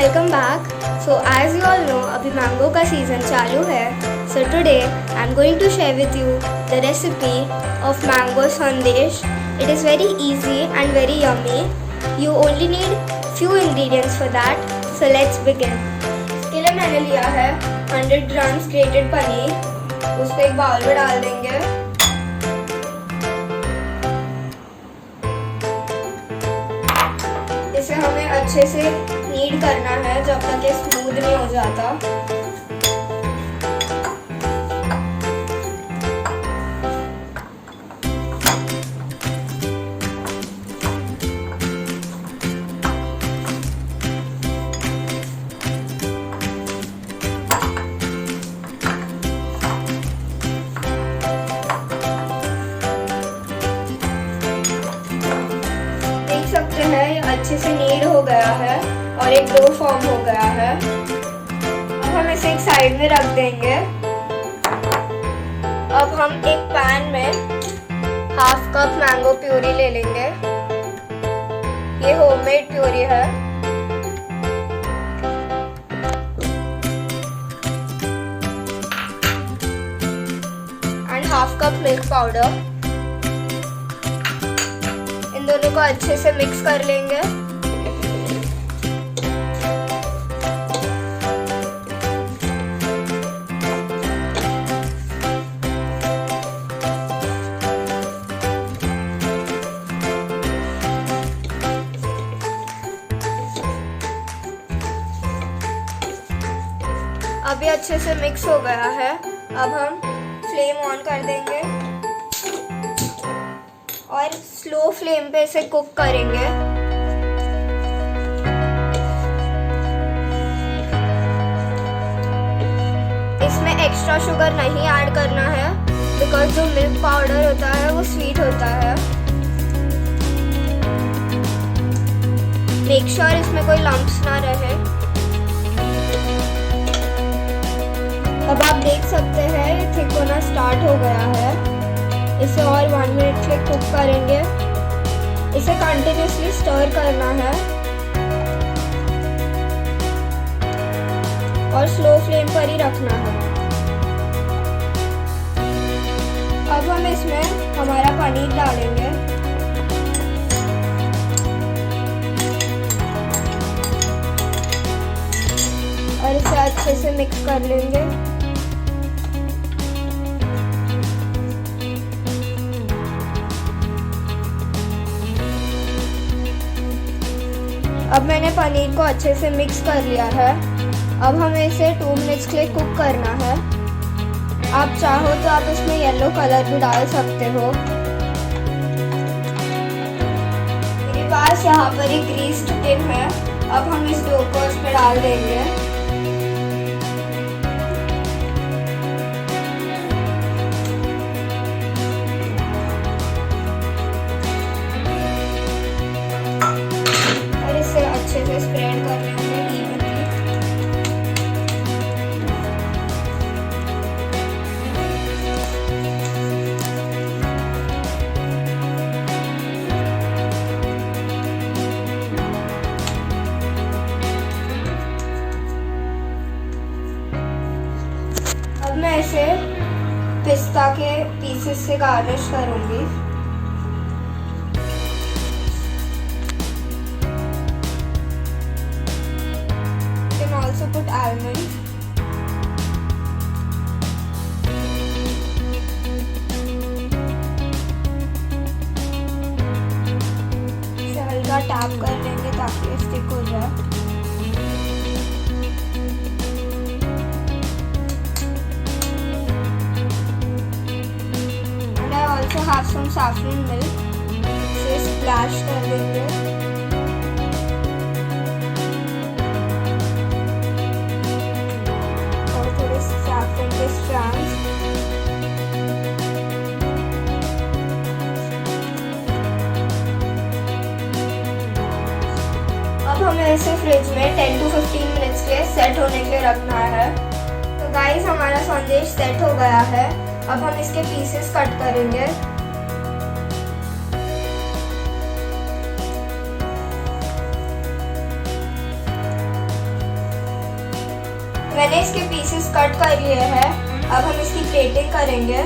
Welcome back. So as you all know अभी mango का season चालू है। So today I am going to share with you the recipe of mango sandesh. It is very easy and very yummy. You only need few ingredients for that. So let's begin. इसके लिए मैंने लिया है 100 grams grated paneer. उसको एक bowl में डाल देंगे। इसे हमें अच्छे से नीड करना है जब तक ये स्मूथ नहीं हो जाता। देख सकते हैं ये अच्छे से नीड हो गया है और एक डो फॉर्म हो गया है। अब हम इसे एक साइड में रख देंगे। अब हम एक पैन में हाफ कप मैंगो प्यूरी ले लेंगे। ये होममेड प्यूरी है। And half cup milk powder. इन दोनों को अच्छे से मिक्स कर लेंगे। अभी अच्छे से मिक्स हो गया है। अब हम फ्लेम ऑन कर देंगे और स्लो फ्लेम पे इसे कुक करेंगे। इसमें एक्स्ट्रा शुगर नहीं ऐड करना है बिकॉज जो मिल्क पाउडर होता है वो स्वीट होता है। मेक श्योर इसमें कोई लम्प्स ना रहे। अब आप देख सकते हैं ये थिक होना स्टार्ट हो गया है। इसे और 1 मिनट के कुक करेंगे। इसे कंटिन्यूसली स्टर करना है और स्लो फ्लेम पर ही रखना है। अब हम इसमें हमारा पनीर डालेंगे। और इसे अच्छे से मिक्स कर लेंगे। अब मैंने पनीर को अच्छे से मिक्स कर लिया है। अब हमें इसे 2 मिनट्स के लिए कुक करना है। आप चाहो तो आप इसमें येलो कलर भी डाल सकते हो। मेरे पास यहाँ पर एक ग्रीस्ड टिन है। अब हम इस डो को इसमें डाल देंगे। अच्छे से स्प्रेड कर लेंगे इवनली। अब मैं इसे पिस्ता के पीसेस से गार्निश करूंगी। Also put almonds. इसे हल्का टैप कर लेंगे ताकि स्टिक हो जाए। And I also have some saffron milk. इसे स्प्लैश कर देंगे। अब हमें इसे फ्रिज में 10 to 15 मिनट्स के सेट होने के लिए रखना है। तो गाइस हमारा संदेश सेट हो गया है। अब हम इसके पीसेस कट करेंगे। मैंने इसके पीसेस कट कर लिए हैं। अब हम इसकी प्लेटिंग करेंगे।